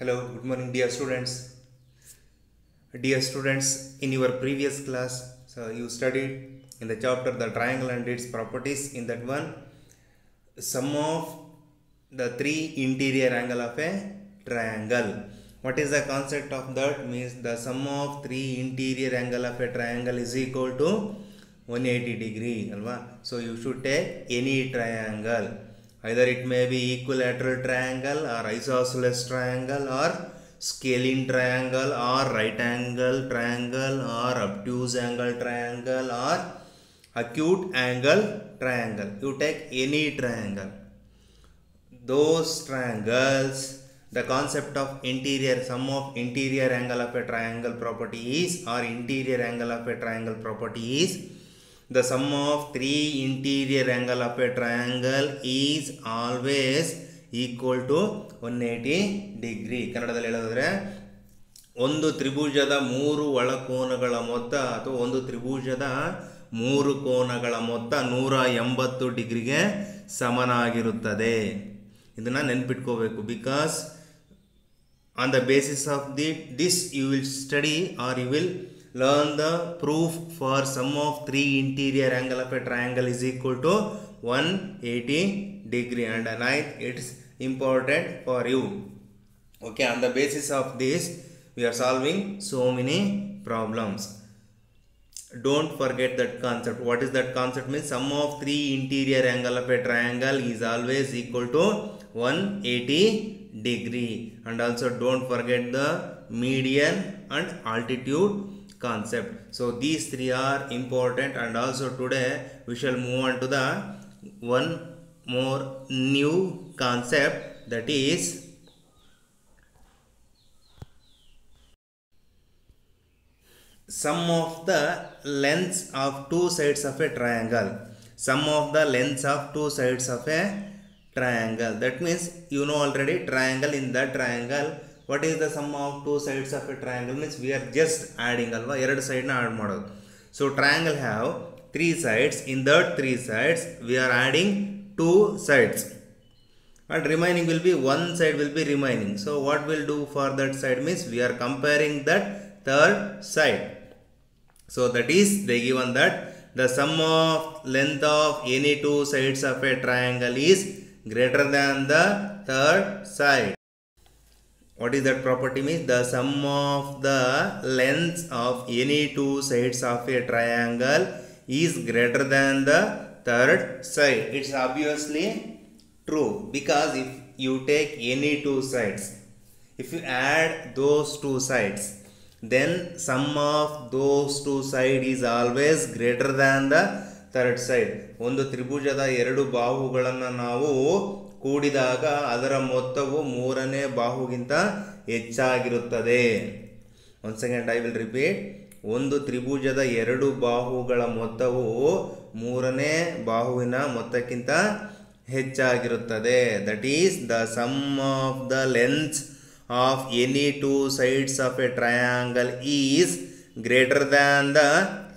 Hello, good morning, dear students. Dear students, in your previous class, you studied in the chapter the triangle and its properties. In that one, sum of the three interior angle of a triangle. What is the concept of that? Means the sum of three interior angle of a triangle is equal to 180 degree. Alva? So you should take any triangle. Either it may be equilateral triangle or isosceles triangle or scalene triangle or right angle triangle or obtuse angle triangle or acute angle triangle. You take any triangle. Those triangles, the concept of interior, sum of interior angle of a triangle property is, or interior angle of a triangle property is, the sum of three interior angle of a triangle is always equal to 180 degree. ಕನ್ನಡದಲ್ಲಿ ಹೇಳೋದಾದ್ರೆ ಒಂದು ತ್ರಿಭುಜದ ಮೂರು ಒಳಕೋನಗಳ ಮೊತ್ತ ಅಥವಾ ಒಂದು ತ್ರಿಭುಜದ ಮೂರು ಕೋನಗಳ ಮೊತ್ತ 180 ಡಿಗ್ರಿಗೆ ಸಮನಾಗಿರುತ್ತದೆ. ಇದನ್ನ ನೆನಪಿಟ್ಕೋಬೇಕು. Because on the basis of this you will study or you will learn the proof for sum of three interior angle of a triangle is equal to 180 degree, and it's important for you. Okay, on the basis of this we are solving so many problems. Don't forget that concept. What is that concept? Means sum of three interior angle of a triangle is always equal to 180 degree, and also don't forget the median and altitude concept. So these three are important, and also today we shall move on to the one more new concept, that is sum of the lengths of two sides of a triangle. Sum of the lengths of two sides of a triangle. That means you know already triangle. In that triangle, what is the sum of two sides of a triangle? Means we are just adding alva, ಎರಡು side na add ಮಾಡೋದು. So triangle have three sides. In that three sides we are adding two sides, and remaining will be one side will be remaining. So what we'll do for that side means we are comparing that third side. So that is they given that the sum of length of any two sides of a triangle is greater than the third side. What is that property? Means the sum of the lengths of any two sides of a triangle is greater than the third side. It's obviously true, because if you take any two sides, if you add those two sides, then sum of those two sides is always greater than the third side. ಒಂದು ತ್ರಿಭುಜದ ಎರಡು ಬಾಹುಗಳನ್ನು ನಾವು ಕೂಡಿದಾಗ ಅದರ ಮೊತ್ತವು ಮೂರನೇ ಬಾಹುಗಿಂತ ಹೆಚ್ಚಾಗಿರುತ್ತದೆ. One second, I will repeat. ಒಂದು ತ್ರಿಭುಜದ ಎರಡು ಬಾಹುಗಳ ಮೊತ್ತವು ಮೂರನೇ ಬಾಹುವಿನ ಮೊತ್ತಕ್ಕಿಂತ ಹೆಚ್ಚಾಗಿರುತ್ತದೆ. That is the sum of the lengths of any two sides of a triangle is greater than the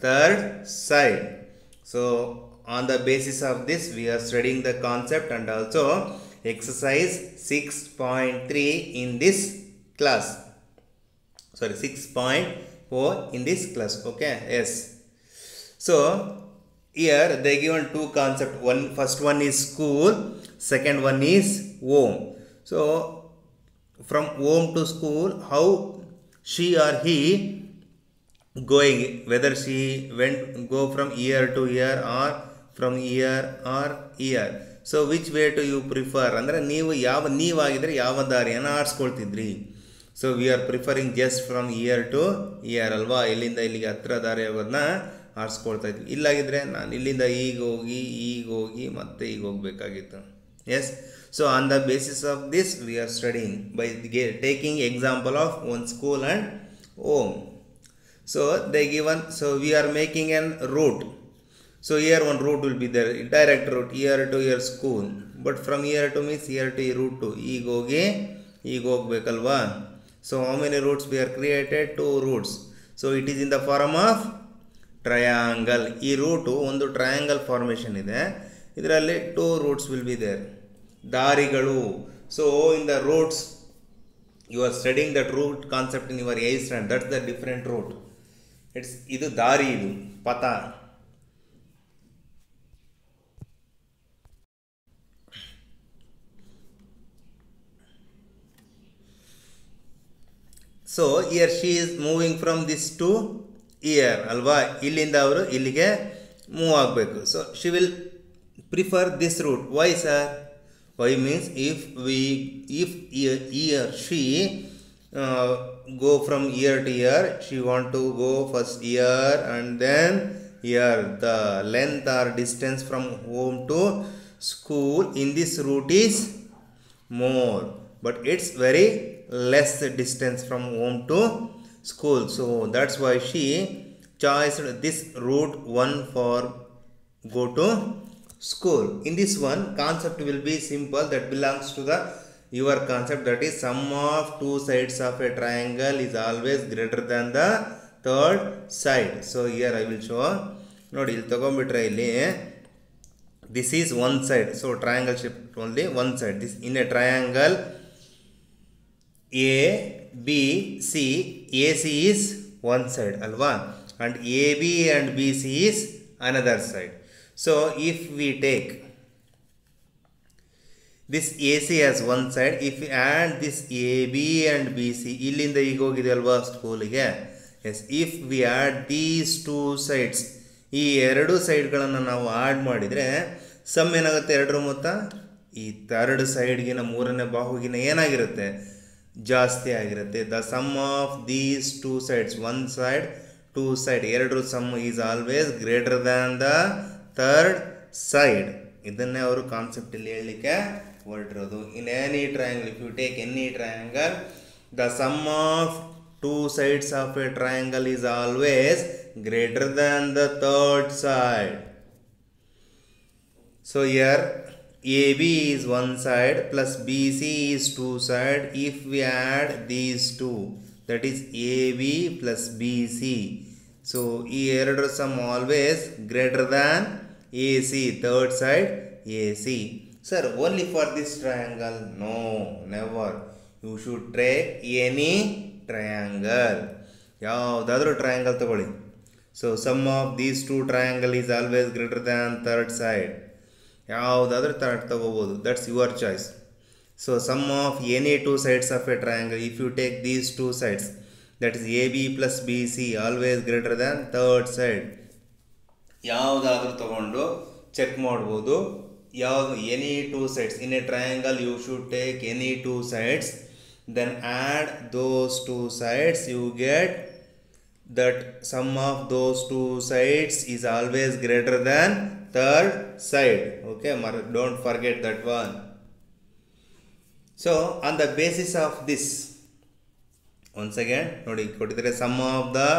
third side. So on the basis of this we are studying the concept and also exercise 6.3 in this class. Sorry, 6.4 in this class. Okay, yes. So here they given two concepts. First one is school, second one is home. So from home to school, how she or he going, whether she go from year to year or from year or year. So which way do you prefer? ಅಂದರೆ ನೀವಾಗಿದ್ರೆ ಯಾವ ದಾರಿಯನ್ನು ಆರಿಸ್ಕೊಳ್ತಿದ್ರಿ? So we are preferring just from here to here ಅಲ್ವಾ? ಇಲ್ಲಿಂದ ಇಲ್ಲಿಗೆ ಹತ್ರ ದಾರಿ ಆಗೋದನ್ನ ಆರಿಸ್ಕೊಳ್ತಾ ಇದ್ವಿ. ಇಲ್ಲಾಗಿದ್ರೆ ನಾನು ಇಲ್ಲಿಂದ ಈಗ ಹೋಗಿ ಮತ್ತೆ ಈಗ ಹೋಗ್ಬೇಕಾಗಿತ್ತು. S. So on the basis of this we are studying by taking example of one school and home. So they given, so we are making an route. So here one route will be there, direct route, here to your school, but from here to means here to route to ಈಗ ಹೋಗ್ಬೇಕಲ್ವಾ? So how many routes we are created? Two routes. So it is in the form of triangle. ಈ route ಒಂದು triangle formation ಇದೆ. ಇದರಲ್ಲಿ two routes will be there. ದಾರಿಗಳು. So in the roads You are studying that root concept in your 8th standard. That's the different route. It's idu dari, idu pata. So here she is moving from this to here alva, illinda avaru illige move agbeku. So she will prefer this route. Why, sir? Why means if here she go from here to here, she want to go first here and then here. The length or distance from home to school in this route is more, but it's very less distance from home to school. So that's why she choiced this route 1 for go to school. In this one, concept will be simple, that belongs to the your concept, that is sum of two sides of a triangle is always greater than the third side. So here I will show. Nodi illi tagonbitre illi this is one side, so triangle shape only one side. This in a triangle A B C, AC is one side alva, and AB and BC is another side. So if we take this AC as one side, if we add this AB and BC, illinda ಈಗ ಹೋಗಿದೆ ಅಲ್ವಾ ಸ್ಕೂಲಿಗೆ. Yes, if we add these two sides, ಈ ಎರಡು ಸೈಡ್ಗಳನ್ನು ನಾವು add ಮಾಡಿದರೆ some ಏನಾಗುತ್ತೆ, ಎರಡರ ಮೊತ್ತ ಈ ಥರ್ಡ್ ಸೈಡ್ಗಿನ ಮೂರನೇ ಬಾಹುಗಿನ ಏನಾಗಿರುತ್ತೆ, ಜಾಸ್ತಿ ಆಗಿರುತ್ತೆ. The sum of these two sides, one side two side, ಎರಡರ sum is always greater than the third side. ಇದನ್ನೇ ಅವರು ಕಾನ್ಸೆಪ್ಟಲ್ಲಿ ಹೇಳಲಿಕ್ಕೆ ಹೊರಟಿರೋದು. In any triangle, if you take any triangle, the sum of two sides of a triangle is always greater than the third side. So here AB is one side plus BC is two side. If we add these two, that is AB plus BC, so here sum always greater than AC, third side AC. Sir, only for this triangle? No, never. You should take any triangle, ಯಾವುದಾದ್ರೂ triangle ತಗೊಳ್ಳಿ. So sum of these two triangle is always greater than third side, ಯಾವುದಾದ್ರೂ third ತಗೋಬೋದು, that's your choice. So sum of any two sides of a triangle, if you take these two sides, that is A B plus B C always greater than third side. ಯಾವುದಾದ್ರೂ ತಗೊಂಡು check ಮಾಡ್ಬೋದು. ಯಾವುದು any two sides in a triangle, you should take any two sides, then add those two sides, you get that sum of those two sides is always greater than third side. Okay, don't forget that one. So on the basis of this, once again nodi kottidare, sum of the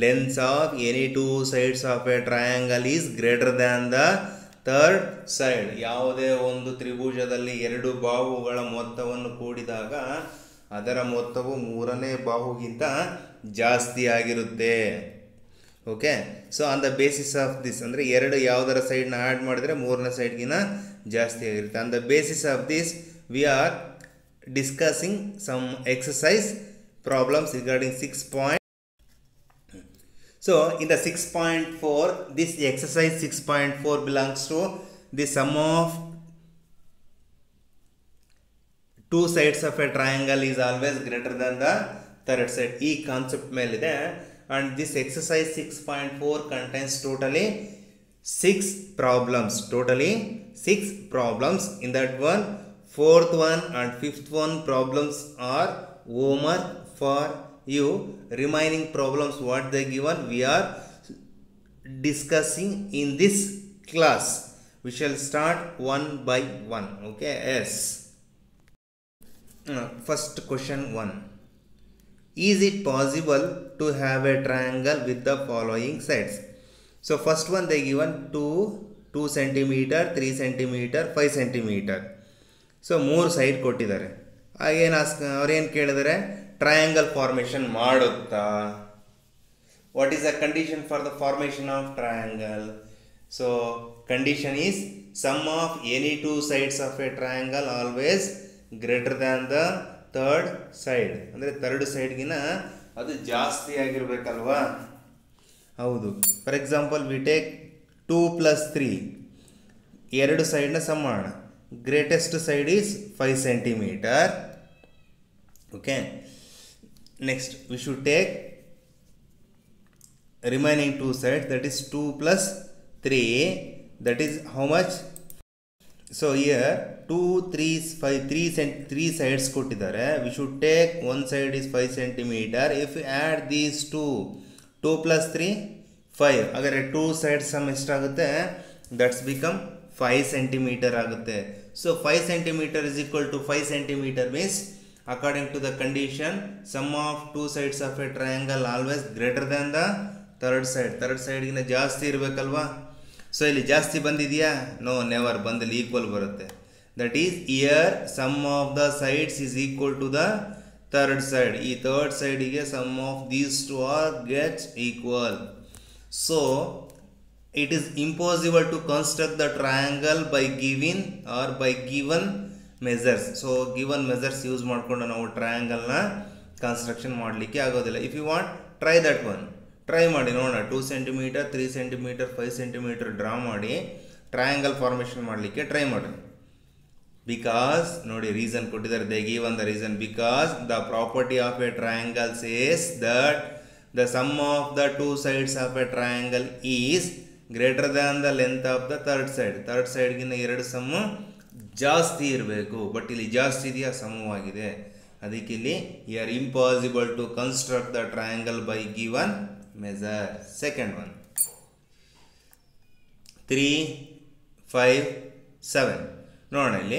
lengths of any two sides of a triangle is greater than the third side. ಯಾವುದೇ ಒಂದು ತ್ರಿಭುಜದಲ್ಲಿ ಎರಡು ಬಾಹುಗಳ ಮೊತ್ತವನ್ನು ಕೂಡಿದಾಗ ಅದರ ಮೊತ್ತವು ಮೂರನೇ ಬಾಹುಗಿಂತ ಜಾಸ್ತಿ ಆಗಿರುತ್ತೆ. Okay, so on the basis of this, ಅಂದರೆ ಎರಡು ಯಾವುದರ ಸೈಡ್ನ ಆ್ಯಡ್ ಮಾಡಿದರೆ ಮೂರನೇ ಸೈಡ್ಗಿನ ಜಾಸ್ತಿ ಆಗಿರುತ್ತೆ. On the basis of this we are discussing some exercise problems regarding 6. So in the 6.4, this exercise 6.4 belongs to the sum of two sides of a triangle is always greater than the third side. ಈ concept ಮೇಲಿದೆ. and this exercise 6.4 contains totally 6 problems. In that one, fourth one and fifth one problems are homework for you. Remaining problems what they given, we are discussing in this class. We shall start one by one. Okay, yes. First question 1. Is it possible to have a triangle with the following sides? So first one they given 2 cm, 3 cm, 5 cm. So ಮೂರು side ಕೊಟ್ಟಿದ್ದಾರೆ. ಅವ್ರೇನು ಕೇಳಿದರೆ, triangle formation ಮಾಡುತ್ತಾ? What is the condition for the formation of triangle? So condition is sum of any two sides of a triangle always greater than the third side, ಅಂದರೆ third ಸೈಡ್ಗಿನ ಅದು ಜಾಸ್ತಿ ಆಗಿರ್ಬೇಕಲ್ವಾ. ಹೌದು. ಫಾರ್ ಎಕ್ಸಾಂಪಲ್ ವಿ ಟೇಕ್ 2 + 3, ಎರಡು ಸೈಡ್ನ some ಮಾಡೋಣ. Greatest side is 5 centimetre. Okay, next we should take remaining two sides, that is 2 + 3, that is how much? So here 2 3 5 3 sides ಕೊಟ್ಟಿದ್ದಾರೆ. we should take one side is 5 centimeter. if we add these 2 + 3 5, ಹಾಗಾದರೆ 2 sides sum ಎಷ್ಟಾಗುತ್ತೆ? that's become 5 centimeter ಆಗುತ್ತೆ. so 5 centimeter is equal to 5 centimeter means according to the condition sum of two sides of a triangle always greater than the third ಸೈಡ್ಗಿನ ಜಾಸ್ತಿ ಇರಬೇಕಲ್ವಾ. So ಇಲ್ಲಿ ಜಾಸ್ತಿ ಬಂದಿದೆಯಾ? No, never ಬಂದಿಲ್ಲ, equal ಬರುತ್ತೆ. That is here sum of the sides is equal to the third side. ಈ third ಸೈಡಿಗೆ sum of these two are gets equal. So it is impossible to construct the triangle by given or by given measures. So given measures use ಮಾಡಿಕೊಂಡು ನಾವು ಟ್ರಯಾಂಗಲ್ನ construction ಮಾಡಲಿಕ್ಕೆ ಆಗೋದಿಲ್ಲ. If you want try that one, try ಮಾಡಿ ನೋಡೋಣ. 2 centimetre 3 centimetre 5 centimetre draw ಮಾಡಿ triangle formation ಮಾಡಲಿಕ್ಕೆ try ಮಾಡಿ. ಬಿಕಾಸ್ ನೋಡಿ ರೀಸನ್ ಕೊಟ್ಟಿದ್ದಾರೆ, they given the reason. Because the property of a triangle says that the sum of the two sides of a triangle is greater than the length of the third side. Third ಸೈಡ್ಗಿನ್ನ ಎರಡು sum ಜಾಸ್ತಿ ಇರಬೇಕು. But ಇಲ್ಲಿ ಜಾಸ್ತಿ ಇದೆಯಾ? ಸಮವಾಗಿದೆ. ಅದಕ್ಕೆ ಇಲ್ಲಿ are impossible to construct the triangle by given measure. Second one, 3 5 7. ನೋಡೋಣ ಇಲ್ಲಿ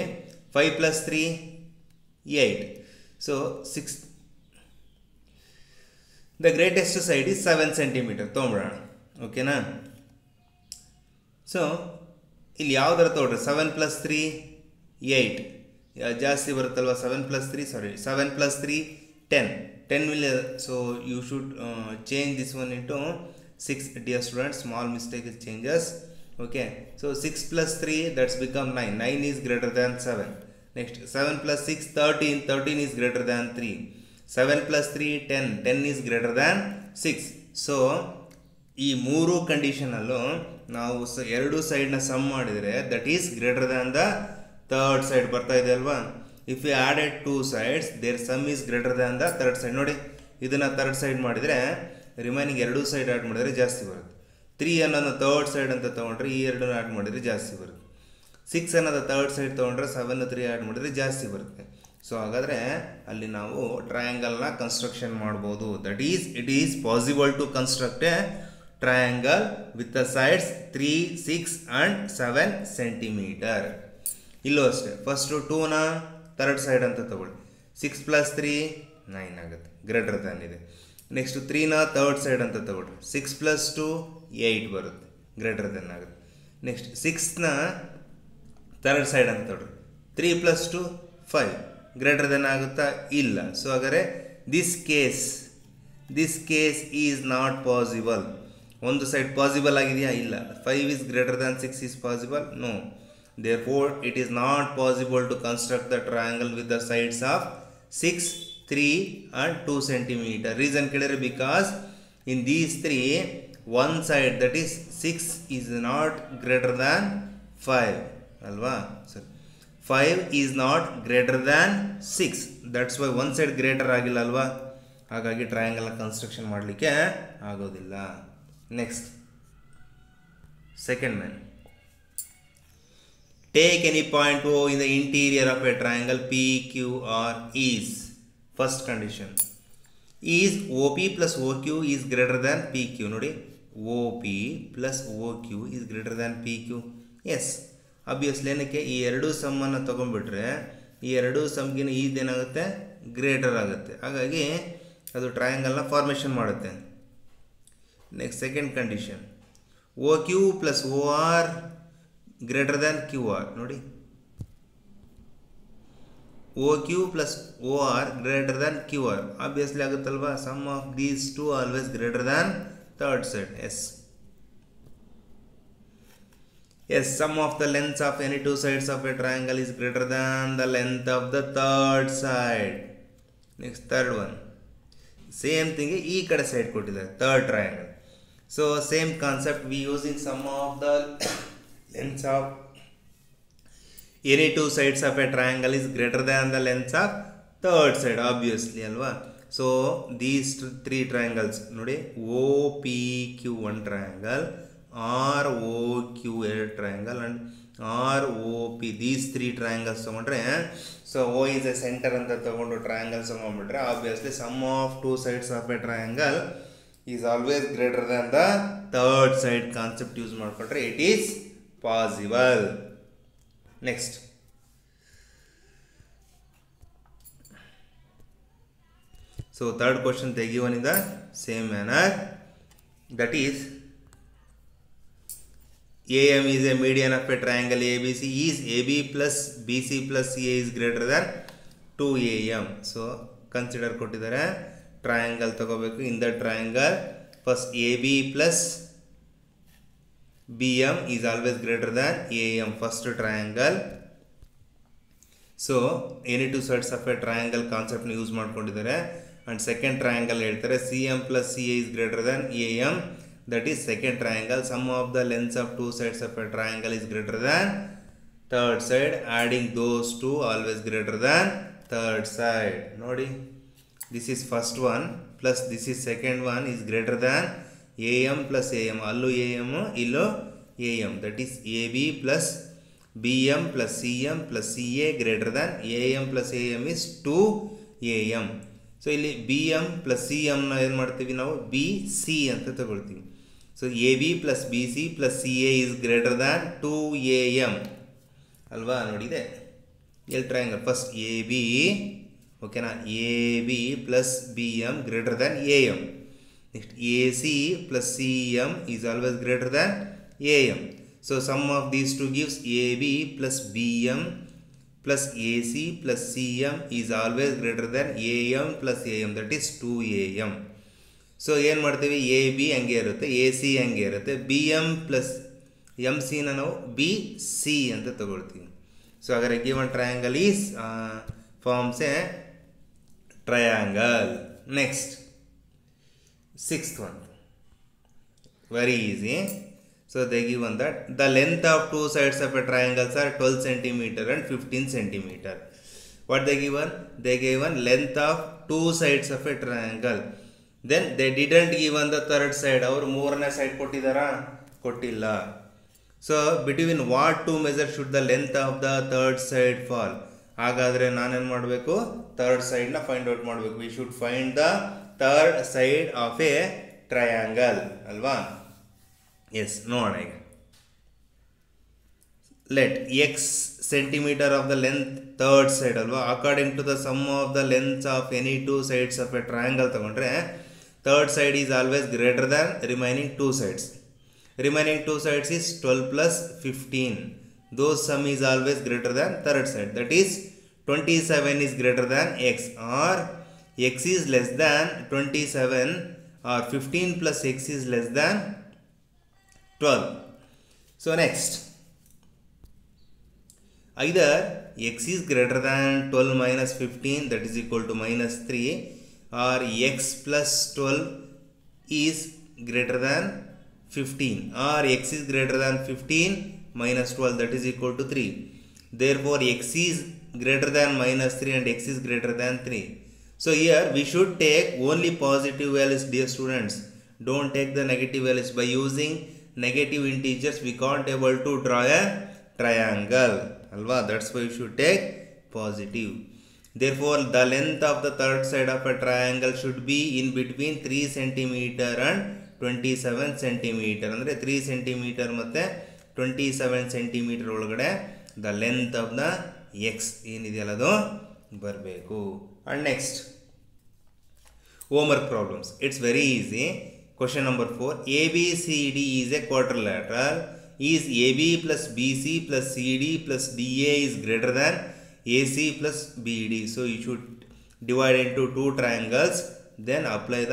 5 + 3 8. So 6. The greatest side is 7 centimetre ತೊಗೊಂಬಿಡೋಣ. ಓಕೆನಾ? ಸೊ ಇಲ್ಲಿ ಯಾವ್ದಾರ ತೊಗೊಳ್ರಿ. 7 + 3 8 ಜಾಸ್ತಿ ಬರುತ್ತಲ್ವ. 7 + 3 10. 10 will, so you should change this one into 6. Dear students, small mistake is changes. Okay, so 6 + 3, that's become 9. 9 is greater than 7. Next 7 + 6 13. 13 is greater than 3. 7 + 3 10. 10 is greater than 6. So ಈ ಮೂರು ಕಂಡೀಷನಲ್ಲೂ ನಾವು ಎರಡು ಸೈಡ್ನ ಸಮ್ ಮಾಡಿದರೆ that is greater than the third side ಬರ್ತಾ ಇದೆ ಅಲ್ವಾ. If you added two sides their sum is greater than the third side. ನೋಡಿ, ಇದನ್ನು ಥರ್ಡ್ ಸೈಡ್ ಮಾಡಿದರೆ ರಿಮೈನಿಂಗ್ ಎರಡೂ ಸೈಡ್ ಆ್ಯಡ್ ಮಾಡಿದರೆ ಜಾಸ್ತಿ ಬರುತ್ತೆ. 3 ಅನ್ನೋದು ಥರ್ಡ್ ಸೈಡ್ ಅಂತ ತೊಗೊಂಡ್ರೆ ಈ ಎರಡನ್ನು ಆ್ಯಡ್ ಮಾಡಿದರೆ ಜಾಸ್ತಿ ಬರುತ್ತೆ. 6 ಅನ್ನೋದು ಥರ್ಡ್ ಸೈಡ್ ತೊಗೊಂಡ್ರೆ 7 3 ಆ್ಯಡ್ ಮಾಡಿದರೆ ಜಾಸ್ತಿ ಬರುತ್ತೆ. ಸೊ ಹಾಗಾದರೆ ಅಲ್ಲಿ ನಾವು ಟ್ರಯಾಂಗಲ್ನ ಕನ್ಸ್ಟ್ರಕ್ಷನ್ ಮಾಡ್ಬೋದು. That is it is possible to construct a triangle with the sides 3 6 and 7 centimetre. ಇಲ್ಲೂ ಅಷ್ಟೇ, ಫಸ್ಟು 2ನ ಥರ್ಡ್ ಸೈಡ್ ಅಂತ ತಗೊಳ್ಳಿ. 6 + 3 9 ಆಗುತ್ತೆ, ಗ್ರೇಟರ್ ದ್ಯಾನ್ ಇದೆ. ನೆಕ್ಸ್ಟ್ 3ನ ಥರ್ಡ್ ಸೈಡ್ ಅಂತ ತಗೊಳ್ರಿ. 6 + 2 8 ಬರುತ್ತೆ, ಗ್ರೇಟರ್ ದ್ಯಾನ್ ಆಗುತ್ತೆ. ನೆಕ್ಸ್ಟ್ 6ನ ಥರ್ಡ್ ಸೈಡ್ ಅಂತ ತಗೊಳ್ರಿ. 3 + 2 5 ಗ್ರೇಟರ್ ದ್ಯಾನ್ ಆಗುತ್ತಾ? ಇಲ್ಲ. ಸೊ ಹಾಗಾದರೆ this case is not possible. ಒಂದು ಸೈಡ್ ಪಾಸಿಬಲ್ ಆಗಿದೆಯಾ? ಇಲ್ಲ. 5 is greater than 6 is possible? No. Therefore, it is not possible to construct the triangle with the sides of 6, 3 and 2 centimeter. Reason clear? Because in these three, one side that is 6 is not greater than 5. Alva? So 5 is not greater than 6. That's why one side greater agilla alva. ಹಾಗಾಗಿ triangle construction ಮಾಡಲಿಕ್ಕೆ ಆಗೋದಿಲ್ಲ. Next second man. Take any point O in the interior of a triangle PQR is. First condition is OP plus OQ is greater than PQ. ನೋಡಿ, OP plus OQ is greater than PQ. Yes, obviously ಏನಕ್ಕೆ ಈ ಎರಡು ಸಮ್ಮನ್ನು ತಗೊಂಡ್ಬಿಟ್ರೆ ಈ ಎರಡು ಸಮ್ಗಿನ ಇದೇನಾಗುತ್ತೆ? Greater ಆಗುತ್ತೆ. ಹಾಗಾಗಿ ಅದು ಟ್ರಯಾಂಗಲ್ನ formation ಮಾಡುತ್ತೆ. Next second condition, OQ plus OR greater than QR. ನೋಡಿ, OQ plus OR greater than QR. Obviously ಆಗುತ್ತಲ್ವಾ? sum of these two always greater than third side. Yes, sum of the lengths of any two sides of a triangle is greater than the length of the third side. Next third one same thing ಈ ಕಡೆ side ಕೊಟ್ಟಿದ್ದಾರೆ third triangle. So same concept we using sum of the lengths of any two sides of a triangle is greater than the lengths of third side obviously ಅಲ್ವಾ. So these three triangles ನೋಡಿ, O P Q one triangle, R O Q ಎರಡು triangle and R O P these three triangles ತೊಗೊಂಡ್ರೆ, so O is a centre ಅಂತ ತೊಗೊಂಡು triangles ತೊಗೊಂಡ್ಬಿಟ್ರೆ obviously sum of two sides of a triangle is always greater than the third side concept use ಮಾಡಿಕೊಂಡ್ರೆ it is possible. Next so third question they given in the same manner, that is AM is a median of a triangle ABC, is AB plus BC plus CA is greater than 2AM. so consider ಕೊಟ್ಟಿದ್ದಾರೆ triangle ತಗೋಬೇಕು. in the triangle first AB plus BM is always greater than AM, first triangle. so any two sides of a triangle concept use ಮಾಡ್ಕೊಂಡಿದ್ದಾರೆ. and second triangle ಹೇಳ್ತಾರೆ CM plus CA is greater than AM, that is second triangle. sum of the lengths of two sides of a triangle is greater than third side, adding those two always greater than third side. ನೋಡಿ, this is first one plus this is second one is greater than AM plus AM, ಅಲ್ಲೂ AM ಇಲ್ಲೂ AM, that is AB plus BM plus CM plus CA greater than AM plus AM is 2AM. So ಇಲ್ಲಿ B M plus C ಎಮ್ನ ಏನು ಮಾಡ್ತೀವಿ ನಾವು, B C ಅಂತ ತಗೊಳ್ತೀವಿ. So A B plus B C plus C A is greater than 2AM ಅಲ್ವಾ. ನೋಡಿದೆ all triangle first A B, ಓಕೆನಾ, A B plus B M greater than A M. Next A C plus C M is always greater than A M. So sum of these two gives A B plus B M plus AC plus CM is always greater than AM plus AM, that is 2AM. So ಏನು ಮಾಡ್ತೀವಿ, A B ಹಂಗೆ ಇರುತ್ತೆ, A C ಹಂಗೆ ಇರುತ್ತೆ, B M plus M ಸಿನ ನಾವು B C ಅಂತ ತಗೊಳ್ತೀವಿ. ಸೊ ಅಗರ್ given triangle is forms a triangle. Next sixth one very easy. so they given that the length of two sides of a triangle are 12 cm and 15 cm. what they given, they given length of two sides of a triangle, then they didn't given the third side. ಅವರು ಮೂರನೇ side ಕೊಟ್ಟಿದ್ದಾರಾ, ಕೊಟ್ಟಿಲ್ಲ. So between what two measure should the length of the third side fall. ಹಾಗಾದರೆ ನಾನೇನು ಮಾಡಬೇಕು, third ಸೈಡ್ನ find out ಮಾಡಬೇಕು. We should find the third side of a triangle ಅಲ್ವಾ. ಎಸ್, ನೋಡೋಣ ಈಗ. Let x centimetre of the length third side ಅಲ್ವಾ. According to the sum of the lengths of any two sides of a triangle ತಗೊಂಡ್ರೆ third side is always greater than remaining two sides. Remaining two sides is 12 plus 15. those sum is always greater than third side, that is 27 is greater than x, or x is less than 27, or 15 plus x is less than 12. so next, either x is greater than 12 minus 15, that is equal to minus 3, or x plus 12 is greater than 15, or x is greater than 15 minus 12, that is equal to 3. therefore x is greater than minus 3 and x is greater than 3. so here we should take only positive values, dear students. don't take the negative values. by using negative integers we can't able to draw a triangle alva, that's why you should take positive. therefore the length of the third side of a triangle should be in between 3 cm and 27 cm. ಅಂದರೆ 3 cm ಮತ್ತು 27 cm ಒಳಗಡೆ the length of the x ಏನಿದೆಯಲ್ಲ ಅದು ಬರಬೇಕು. and next, homework problems. it's very easy. question number 4, ABCD is a quadrilateral. is AB plus BC plus CD plus DA is greater than AC plus BD. so you should divide into two triangles, then apply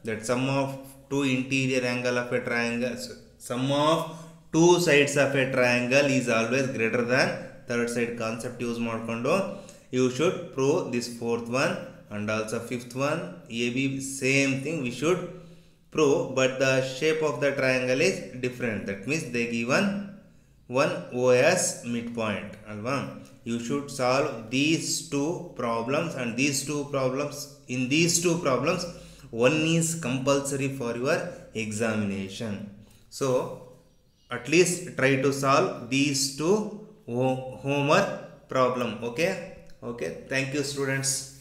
that sum of two interior angle of a triangle, sum of two sides of a triangle is always greater than third side concept use ಮಾಡಿಕೊಂಡು you should prove this fourth one and also fifth one AB, same thing we should prove, but the shape of the triangle is different. That means they given one OS midpoint alva. You should solve these two problems, and these two problems, in these two problems one is compulsory for your examination. So at least try to solve these two homework problem. Okay, thank you students.